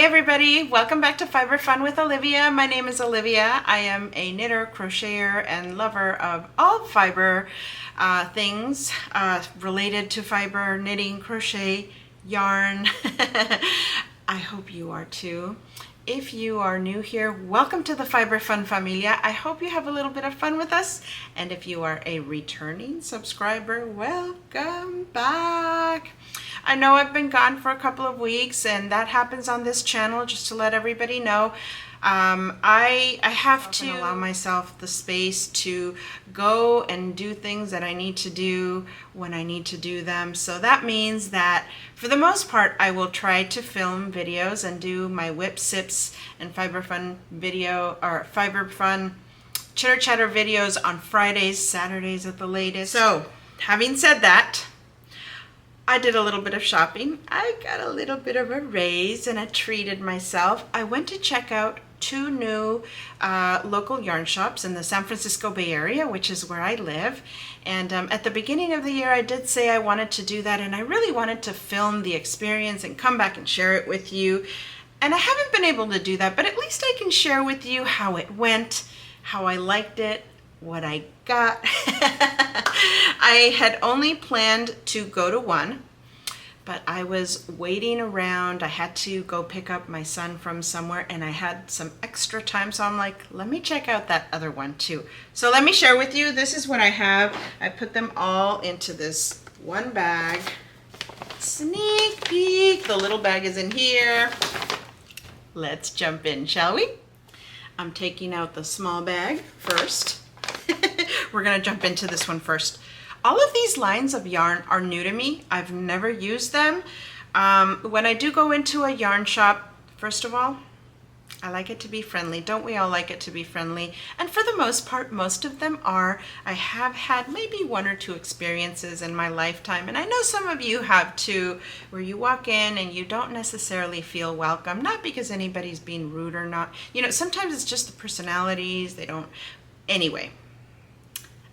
everybody, welcome back to FiberFun with Olivia. My name is Olivia. I am a knitter, crocheter, and lover of all fiber things related to fiber, knitting, crochet, yarn. I hope you are too. If you are new here, welcome to the FiberFun familia. I hope you have a little bit of fun with us. And if you are a returning subscriber, welcome back. I know I've been gone for a couple of weeks, and that happens on this channel, just to let everybody know. I have to allow myself the space to go and do things that I need to do when I need to do them. So that means that for the most part, I will try to film videos and do my whip sips and FiberFun video or FiberFun chitter chatter videos on Fridays, Saturdays at the latest. So having said that, I did a little bit of shopping. I got a little bit of a raise and I treated myself. I went to check out two new local yarn shops in the San Francisco Bay Area, which is where I live. And at the beginning of the year, I did say I wanted to do that, and I really wanted to film the experience and come back and share it with you. And I haven't been able to do that, but at least I can share with you how it went, how I liked it, what I got. I had only planned to go to one, but I was waiting around. I had to go pick up my son from somewhere, and I had some extra time, so I'm like, let me check out that other one too. So let me share with you. This is what I have. I put them all into this one bag. Sneak peek. The little bag is in here. Let's jump in, shall we? I'm taking out the small bag first. We're gonna jump into this one first. All of these lines of yarn are new to me. I've never used them. When I do go into a yarn shop, first of all, I like it to be friendly. Don't we all like it to be friendly? And for the most part, most of them are. I have had maybe one or two experiences in my lifetime, and I know some of you have too, where you walk in and you don't necessarily feel welcome, not because anybody's being rude or not. You know, sometimes it's just the personalities. They don't. Anyway.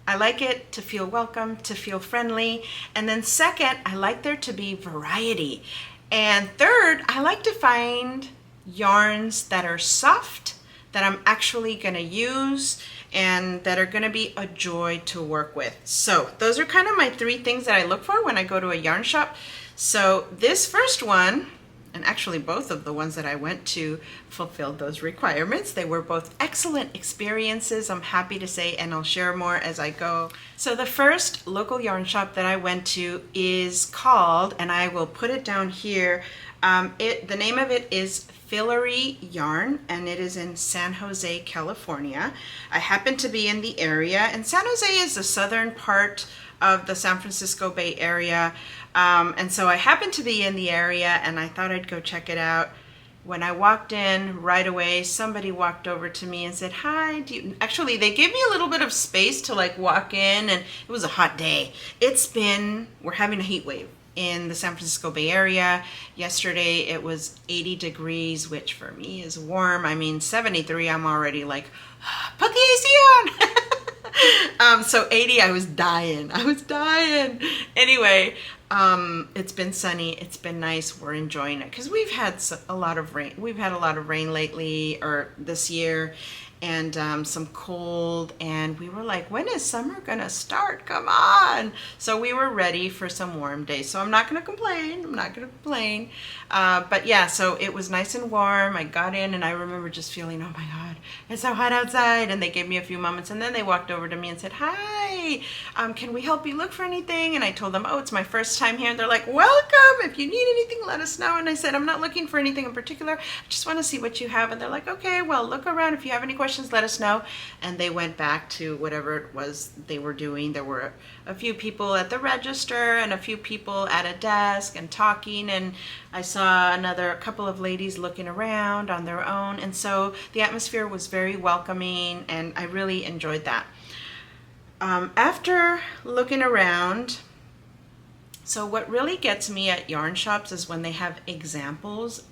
I like it to feel welcome, to feel friendly. And then second, I like there to be variety. And third, I like to find yarns that are soft, that I'm actually gonna use, and that are gonna be a joy to work with. So those are kind of my three things that I look for when I go to a yarn shop. So this first one, and actually both of the ones that I went to fulfilled those requirements. They were both excellent experiences, I'm happy to say, and I'll share more as I go. So the first local yarn shop that I went to is called, and I will put it down here, the name of it is FILLORY Yarn, and it is in San Jose, California. I happen to be in the area, and San Jose is the southern part of the San Francisco Bay Area. And so I happened to be in the area, and I thought I'd go check it out. When I walked in, right away, somebody walked over to me and said, hi, actually, they gave me a little bit of space to like walk in, and it was a hot day. We're having a heat wave in the San Francisco Bay Area. Yesterday, it was 80 degrees, which for me is warm. I mean, 73, I'm already like, put the AC on. So 80, I was dying. Anyway, it's been sunny. It's been nice. We're enjoying it because we've had a lot of rain. We've had a lot of rain lately, or this year, and some cold. And we were like, when is summer gonna start? Come on! So we were ready for some warm days. So I'm not gonna complain. But yeah, so it was nice and warm. I got in, and I remember just feeling, oh my God, it's so hot outside. And they gave me a few moments, and then they walked over to me and said, hi, can we help you look for anything? And I told them, oh, it's my first time here. And they're like, welcome. If you need anything, let us know. And I said, I'm not looking for anything in particular. I just want to see what you have. And they're like, okay, well, look around. If you have any questions, let us know. And they went back to whatever it was they were doing. There were a few people at the register and a few people at a desk and talking, and I saw a couple of ladies looking around on their own, and so the atmosphere was very welcoming, and I really enjoyed that. After looking around, so what really gets me at yarn shops is when they have examples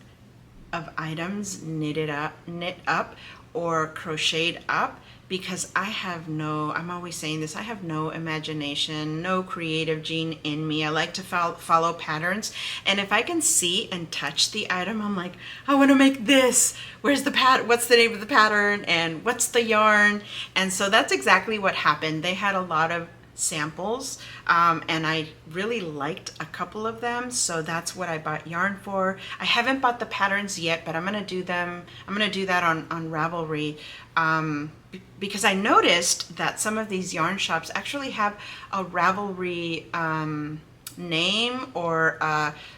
of items knit up, or crocheted up, because I'm always saying this, I have no imagination, no creative gene in me. I like to follow patterns. And if I can see and touch the item, I'm like, I want to make this. Where's the what's the name of the pattern? And what's the yarn? And so that's exactly what happened. They had a lot of samples, and I really liked a couple of them, so that's what I bought yarn for. I haven't bought the patterns yet, but I'm gonna do them. I'm gonna do that on Ravelry, because I noticed that some of these yarn shops actually have a Ravelry name, or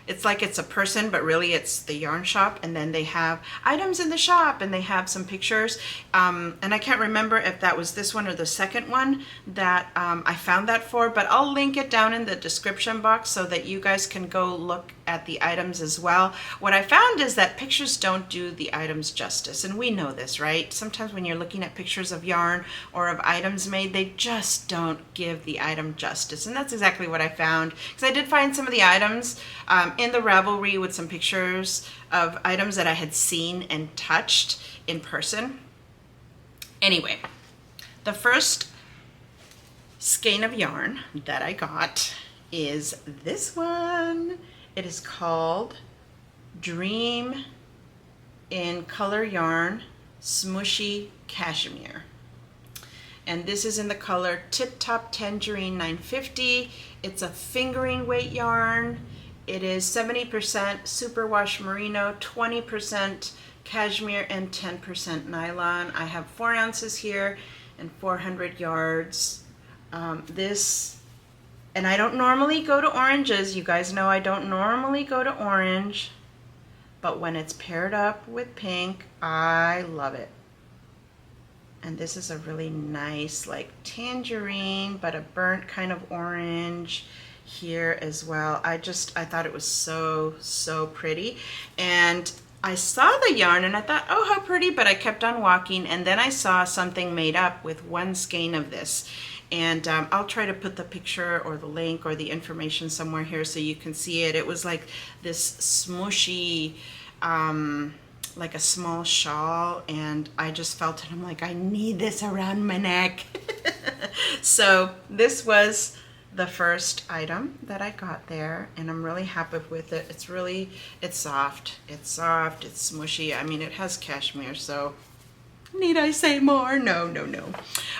it's like it's a person, but really it's the yarn shop, and then they have items in the shop and they have some pictures, and I can't remember if that was this one or the second one that I found that for, but I'll link it down in the description box so that you guys can go look at the items as well. What I found is that pictures don't do the items justice, and we know this, right? Sometimes when you're looking at pictures of yarn or of items made, they just don't give the item justice, and that's exactly what I found, because I did find some of the items in the Ravelry with some pictures of items that I had seen and touched in person. Anyway, the first skein of yarn that I got is this one. It is called Dream in Color Yarn Smooshy Cashmere. And this is in the color Tip Top Tangerine 950. It's a fingering weight yarn. It is 70% superwash merino, 20% cashmere, and 10% nylon. I have 4 ounces here and 400 yards. And I don't normally go to oranges. You guys know I don't normally go to orange, but when it's paired up with pink, I love it. And this is a really nice, like tangerine, but a burnt kind of orange here as well. I thought it was so pretty. And I saw the yarn and I thought, oh, how pretty, but I kept on walking, and then I saw something made up with 1 skein of this. And I'll try to put the picture or the link or the information somewhere here so you can see it. It was like this smooshy, like a small shawl, and I just felt it. I'm like, I need this around my neck. So this was the first item that I got there, and I'm really happy with it. It's soft, it's smooshy. I mean, it has cashmere, so need I say more? No.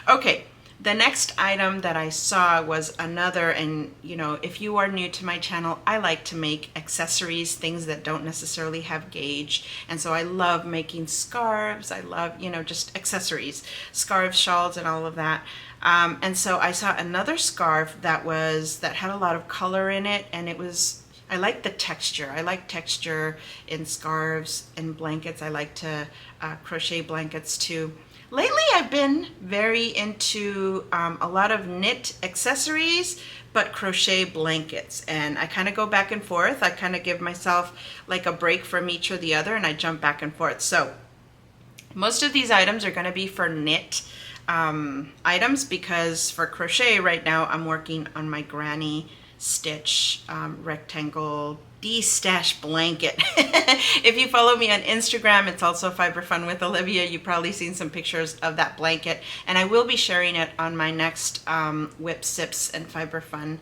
Okay. The next item that I saw was another, and you know, if you are new to my channel, I like to make accessories, things that don't necessarily have gauge, and so I love making scarves. I love, you know, just accessories, scarves, shawls, and all of that. And so I saw another scarf that had a lot of color in it, and I like the texture. I like texture in scarves and blankets. I like to crochet blankets too. Lately, I've been very into a lot of knit accessories, but crochet blankets. And I kind of go back and forth. I kind of give myself like a break from each or the other, and I jump back and forth. So most of these items are going to be for knit items, because for crochet right now, I'm working on my granny stitch rectangle de-stash blanket. If you follow me on Instagram, it's also FiberFun with Olivia. You've probably seen some pictures of that blanket, and I will be sharing it on my next Whip Sips and FiberFun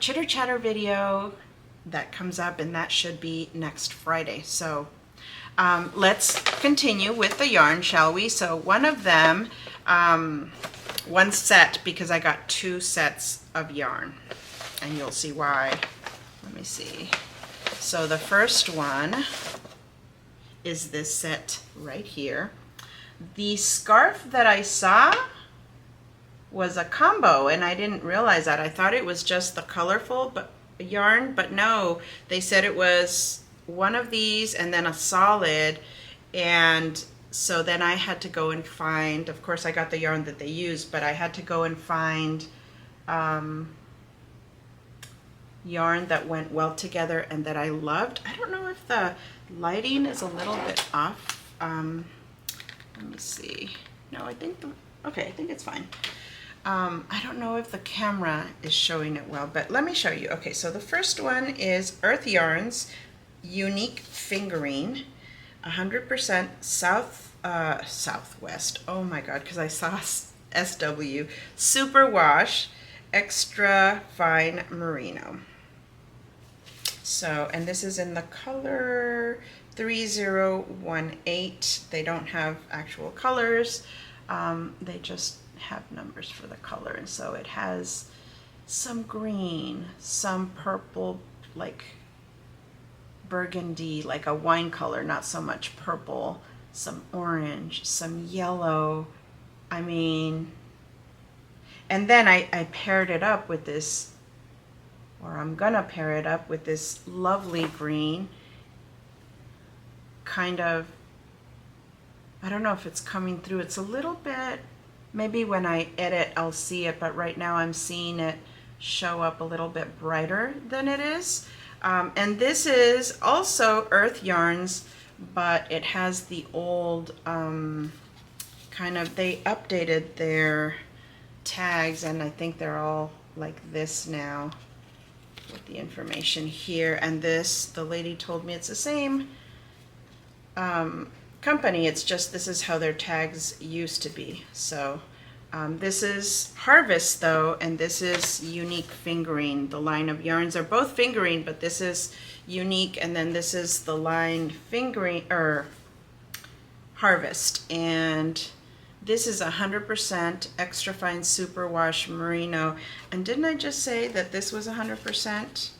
chitter chatter video that comes up, and that should be next Friday. So let's continue with the yarn, shall we? So one of them, one set, because I got 2 sets of yarn, and you'll see why. Let me see. So the first one is this set right here. The scarf that I saw was a combo, and I didn't realize that. I thought it was just the colorful yarn, but no, they said it was one of these and then a solid. And so then I had to go and find, of course I got the yarn that they used, but I had to go and find yarn that went well together and that I loved. I don't know if the lighting is a little bit off. Let me see. No, I think it's fine. I don't know if the camera is showing it well, but let me show you. Okay, so the first one is Urth Yarns Uneek Fingering, 100% South Southwest. Oh my God, because I saw SW. Superwash Extra Fine Merino. So, and this is in the color 3018. They don't have actual colors. They just have numbers for the color. And so it has some green, some purple, like burgundy, like a wine color, not so much purple, some orange, some yellow. I mean, and then I paired it up with this, or I'm gonna pair it up with this lovely green, kind of, I don't know if it's coming through. It's a little bit, maybe when I edit I'll see it, but right now I'm seeing it show up a little bit brighter than it is. And this is also Urth yarns, but it has the old kind of, they updated their tags, and I think they're all like this now with the information here. And this, the lady told me it's the same company, it's just this is how their tags used to be. So this is Harvest though, and this is Uneek Fingering. The line of yarns are both fingering, but this is Uneek, and then this is the line fingering, or Harvest. And this is 100% extra fine superwash merino. And didn't I just say that this was 100%?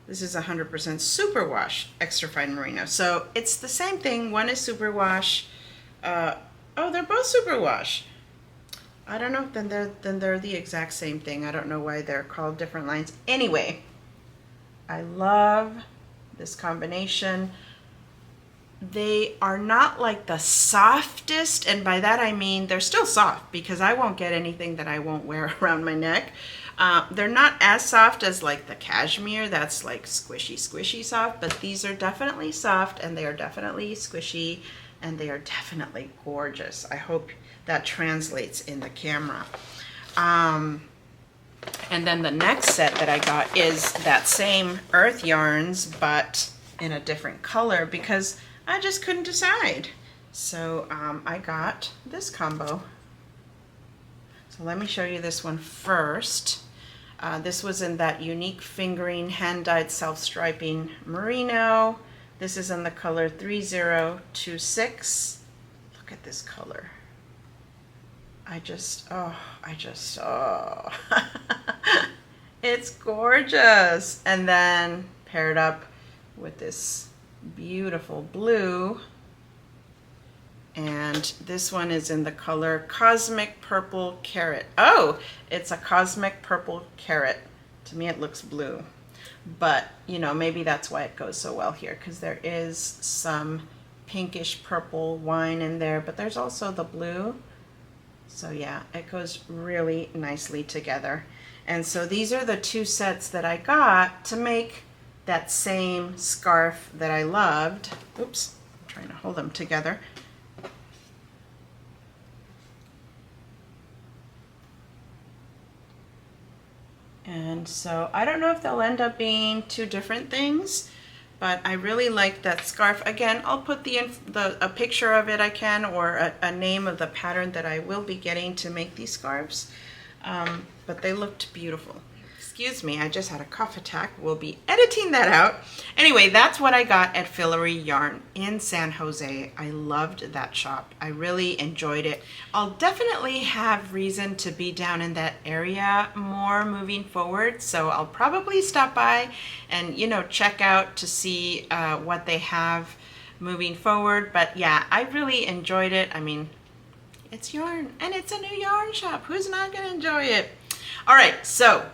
This is 100% superwash extra fine merino. So it's the same thing. One is superwash. Oh, they're both superwash. I don't know, then they're the exact same thing. I don't know why they're called different lines. Anyway, I love this combination. They are not like the softest, and by that I mean they're still soft, because I won't get anything that I won't wear around my neck. They're not as soft as like the Cashmere, that's like squishy soft, but these are definitely soft, and they are definitely squishy, and they are definitely gorgeous. I hope that translates in the camera. And then the next set that I got is that same Urth yarns, but in a different color, because I just couldn't decide. So I got this combo. So let me show you this one first. This was in that Uneek Fingering hand-dyed self-striping merino. This is in the color 3026. Look at this color. It's gorgeous. And then paired up with this beautiful blue. And this one is in the color Cosmic Purple Carrot. Oh, it's a Cosmic Purple Carrot. To me it looks blue. But, you know, maybe that's why it goes so well here, because there is some pinkish purple wine in there, but there's also the blue. So yeah, it goes really nicely together. And so these are the two sets that I got to make that same scarf that I loved. Oops, I'm trying to hold them together. And so I don't know if they'll end up being two different things, but I really like that scarf. Again, I'll put a picture of it I can, or a name of the pattern that I will be getting to make these scarves. But they looked beautiful. Excuse me, I just had a cough attack. We'll be editing that out. Anyway, that's what I got at FILLORY Yarn in San Jose. I loved that shop. I really enjoyed it. I'll definitely have reason to be down in that area more moving forward. So I'll probably stop by and, you know, check out to see what they have moving forward. But yeah, I really enjoyed it. I mean, it's yarn and it's a new yarn shop. Who's not gonna enjoy it? All right, so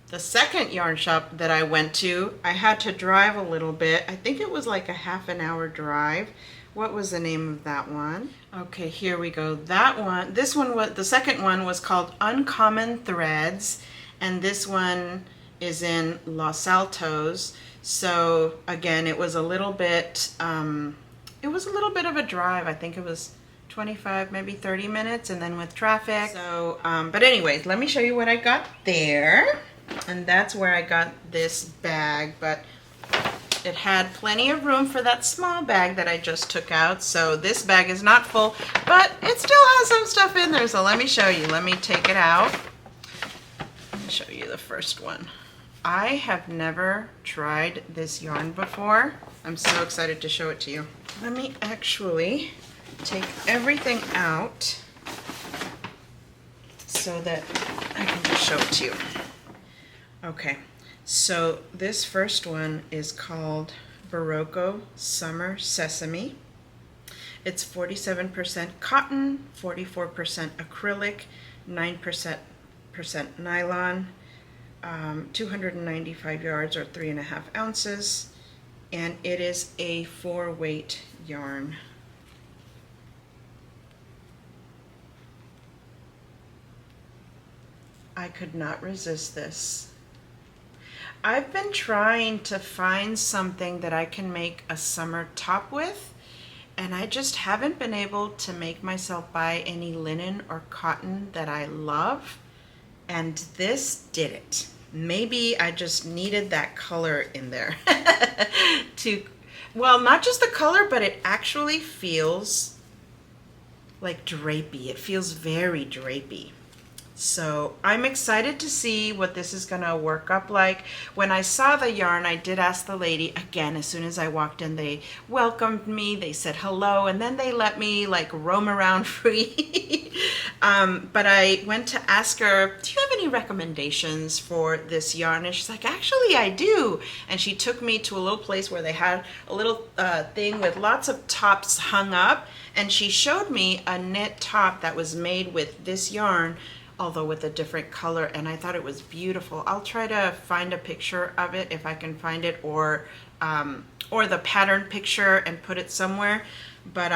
the second yarn shop that I went to, I had to drive a little bit. I think it was like a half an hour drive. What was the name of that one? Okay, here we go. That one, this one was, the second one was called Uncommon Threads, and this one is in Los Altos. So again, it was a little bit of a drive. I think it was 25, maybe 30 minutes, and then with traffic. So, but anyways, let me show you what I got there. And that's where I got this bag. But it had plenty of room for that small bag that I just took out. So this bag is not full, but it still has some stuff in there. So let me show you. Let me take it out. Let me show you the first one. I have never tried this yarn before. I'm so excited to show it to you. Let me actually take everything out so that I can just show it to you. Okay, so this first one is called Berroco Summer Sesame. It's 47% cotton, 44% acrylic, 9% nylon, 295 yards or 3.5 ounces, and it is a 4-weight yarn. I could not resist this. I've been trying to find something that I can make a summer top with, and I just haven't been able to make myself buy any linen or cotton that I love, and this did it. Maybe I just needed that color in there well, not just the color, but it actually feels like drapey. It feels very drapey. So I'm excited to see what this is gonna work up like. When I saw the yarn, I did ask the lady, again, as soon as I walked in, they welcomed me, they said hello, and then they let me like roam around free. But I went to ask her, do you have any recommendations for this yarn? And she's like, actually I do. And she took me to a little place where they had a little thing with lots of tops hung up, and she showed me a knit top that was made with this yarn, although with a different color, and I thought it was beautiful. I'll try to find a picture of it if I can find it, or the pattern picture and put it somewhere. But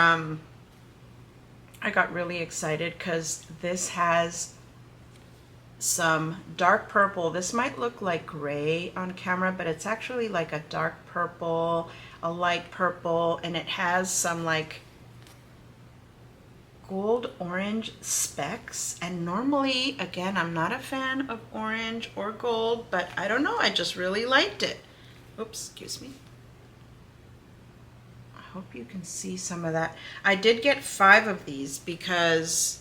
I got really excited because this has some dark purple. This might look like gray on camera, but it's actually like a dark purple, a light purple, and it has some like gold orange specks. And normally, again, I'm not a fan of orange or gold, but I don't know, I just really liked it. Oops, excuse me. I hope you can see some of that. I did get 5 of these because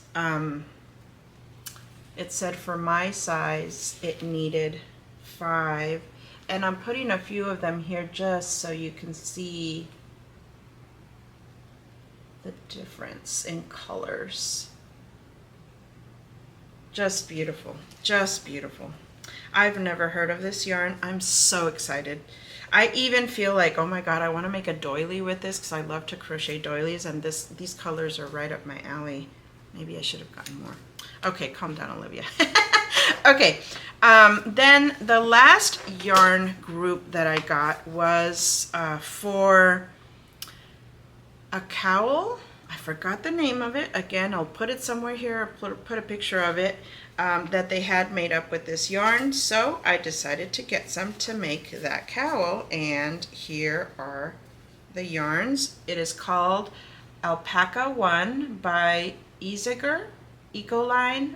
it said for my size it needed 5, and I'm putting a few of them here just so you can see the difference in colors. Just beautiful, just beautiful. I've never heard of this yarn. I'm so excited. I even feel like, oh my god, I want to make a doily with this because I love to crochet doilies, and these colors are right up my alley. Maybe I should have gotten more. Okay, calm down, Olivia. Okay, then the last yarn group that I got was for a cowl. I forgot the name of it. Again, I'll put it somewhere here, put a picture of it, that they had made up with this yarn. So I decided to get some to make that cowl, and here are the yarns. It is called Alpaca 1 by Isager Ecoline.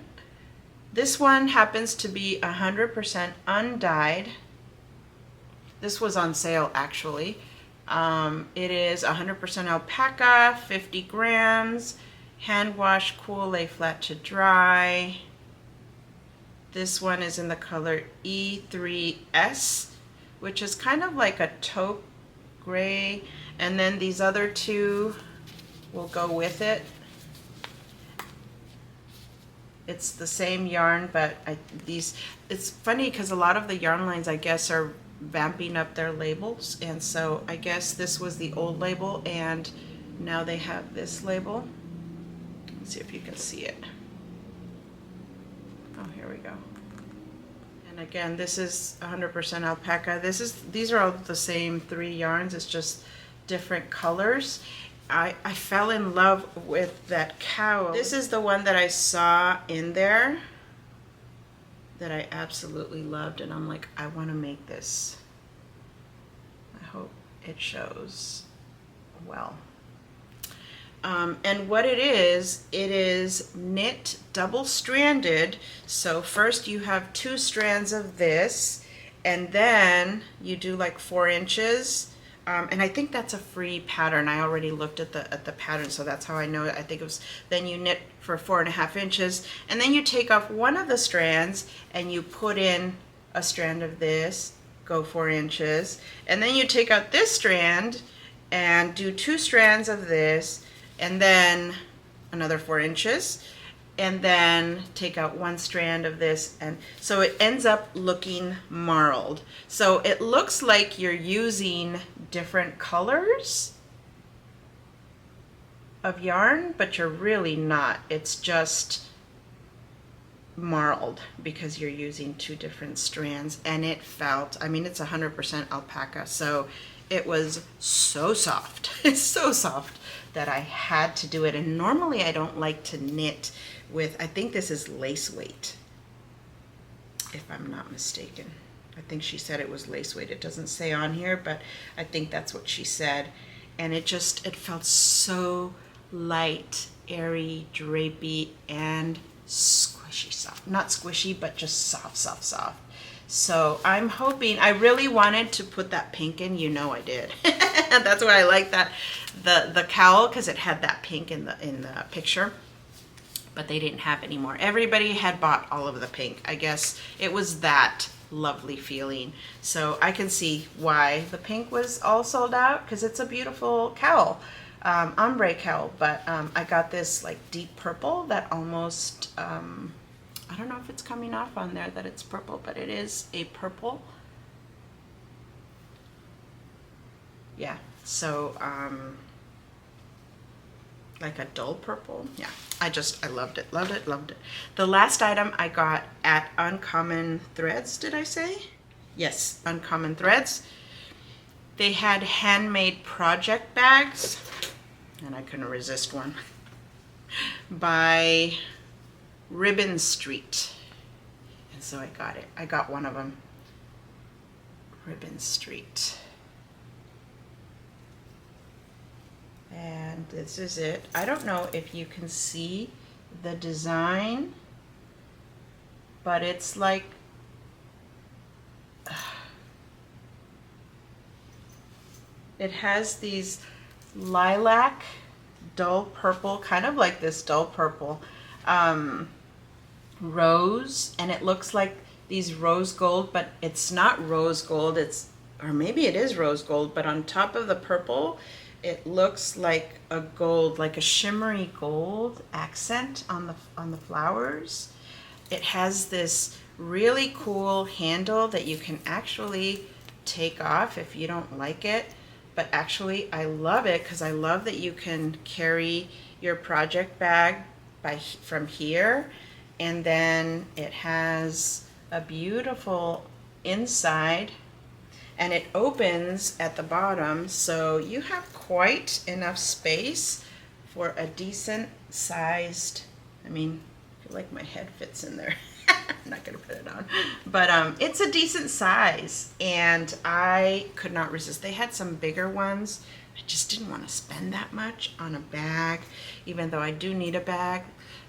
This one happens to be 100% undyed. This was on sale actually. It is 100% alpaca, 50 grams, hand wash, cool, lay flat to dry. This one is in the color E3S, which is kind of like a taupe gray, and then these other 2 will go with it. It's the same yarn, but it's funny because a lot of the yarn lines, I guess, are vamping up their labels, and so I guess this was the old label and now they have this label. Let's see if you can see it. Oh, here we go. And again, this is 100% alpaca. These are all the same 3 yarns, it's just different colors. I fell in love with that cowl. This is the one that I saw in there that I absolutely loved, and I'm like, I want to make this. I hope it shows well. And what it is knit double-stranded. So first you have 2 strands of this, and then you do like 4 inches And I think that's a free pattern. I already looked at the pattern, so that's how I know it. I think it was, then you knit for 4.5 inches, and then you take off one of the strands and you put in a strand of this, go 4 inches, and then you take out this strand and do 2 strands of this, and then another 4 inches, and then take out 1 strand of this, and so it ends up looking marled. So it looks like you're using different colors of yarn, but you're really not. It's just marled because you're using 2 different strands, and it felt, I mean, it's 100% alpaca, so it was so soft. It's so soft that I had to do it. And normally I don't like to knit with, I think this is lace weight, if I'm not mistaken. I think she said it was lace weight. It doesn't say on here, but I think that's what she said. And it felt so light, airy, drapey, and squishy soft. Not squishy, but just soft, soft, soft. So I'm hoping, I really wanted to put that pink in, you know I did. That's why I like that, the cowl, because it had that pink in the picture. But they didn't have any more. Everybody had bought all of the pink. I guess it was that lovely feeling. So I can see why the pink was all sold out, because it's a beautiful cowl, ombre cowl. But I got this like deep purple that almost, I don't know if it's coming off on there that it's purple, but it is a purple. Yeah, so like a dull purple. Yeah, I loved it, loved it, loved it. The last item I got at Uncommon Threads, did I say? Yes, Uncommon Threads. They had handmade project bags, and I couldn't resist one, by Ribbon Street. And so I got it. I got one of them. Ribbon Street. And this is it. I don't know if you can see the design, but it's like it has these lilac, dull purple, kind of like this dull purple rose, and it looks like these rose gold, but it's not rose gold, it's, or maybe it is rose gold, but on top of the purple it looks like a gold, like a shimmery gold accent on the flowers. It has this really cool handle that you can actually take off if you don't like it, but actually I love it because I love that you can carry your project bag from here, and then it has a beautiful inside, and it opens at the bottom, so you have quite enough space for a decent sized, I mean, I feel like my head fits in there. I'm not gonna put it on, but it's a decent size, and I could not resist. They had some bigger ones. I just didn't want to spend that much on a bag, even though I do need a bag,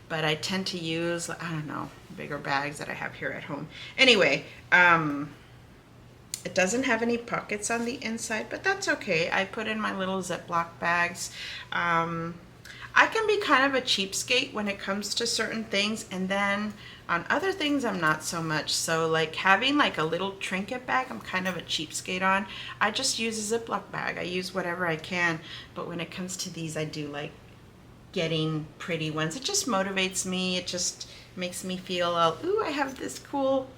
but I tend to use, I don't know, bigger bags that I have here at home. Anyway, it doesn't have any pockets on the inside, but that's okay. I put in my little Ziploc bags. I can be kind of a cheapskate when it comes to certain things, and then on other things I'm not so much. So like having like a little trinket bag, I'm kind of a cheapskate on. I just use a Ziploc bag. I use whatever I can, but when it comes to these, I do like getting pretty ones. It just motivates me. It just makes me feel, ooh, I have this cool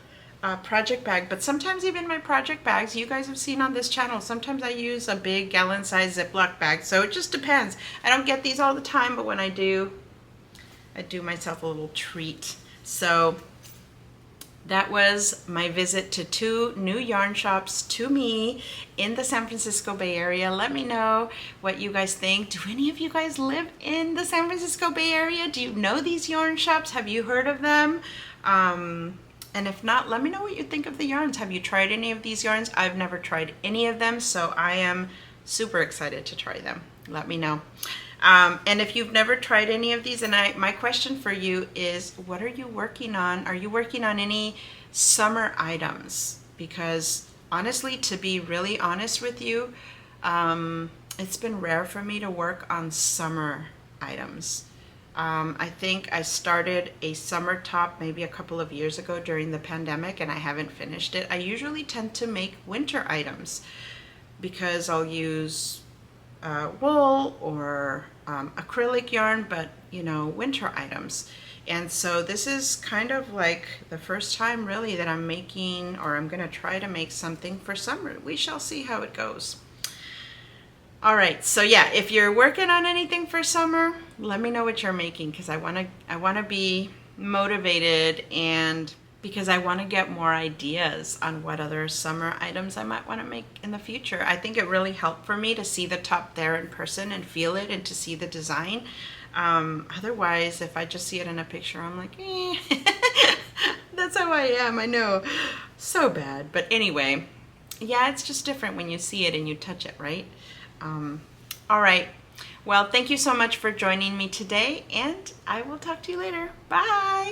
project bag. But sometimes even my project bags, you guys have seen on this channel, sometimes I use a big gallon-sized Ziploc bag. So it just depends. I don't get these all the time, but when I do, I do myself a little treat. So that was my visit to 2 new yarn shops to me in the San Francisco Bay Area. Let me know what you guys think. Do any of you guys live in the San Francisco Bay Area? Do you know these yarn shops? Have you heard of them? And if not, let me know what you think of the yarns. Have you tried any of these yarns? I've never tried any of them, so I am super excited to try them. Let me know. And if you've never tried any of these, and my question for you is, what are you working on? Are you working on any summer items? Because honestly, to be really honest with you, It's been rare for me to work on summer items. I think I started a summer top maybe a couple of years ago during the pandemic, and I haven't finished it. I usually tend to make winter items because I'll use wool or acrylic yarn, but you know, winter items. And so this is kind of like the first time really that I'm making, or I'm gonna try to make something for summer. We shall see how it goes. All right, so yeah, if you're working on anything for summer, let me know what you're making, because I wanna be motivated, and because I want to get more ideas on what other summer items I might want to make in the future. I think it really helped for me to see the top there in person and feel it and to see the design. Otherwise, if I just see it in a picture, I'm like, eh. That's how I am, I know. So bad. But anyway, yeah, it's just different when you see it and you touch it, right? All right. Well, thank you so much for joining me today, and I will talk to you later. Bye.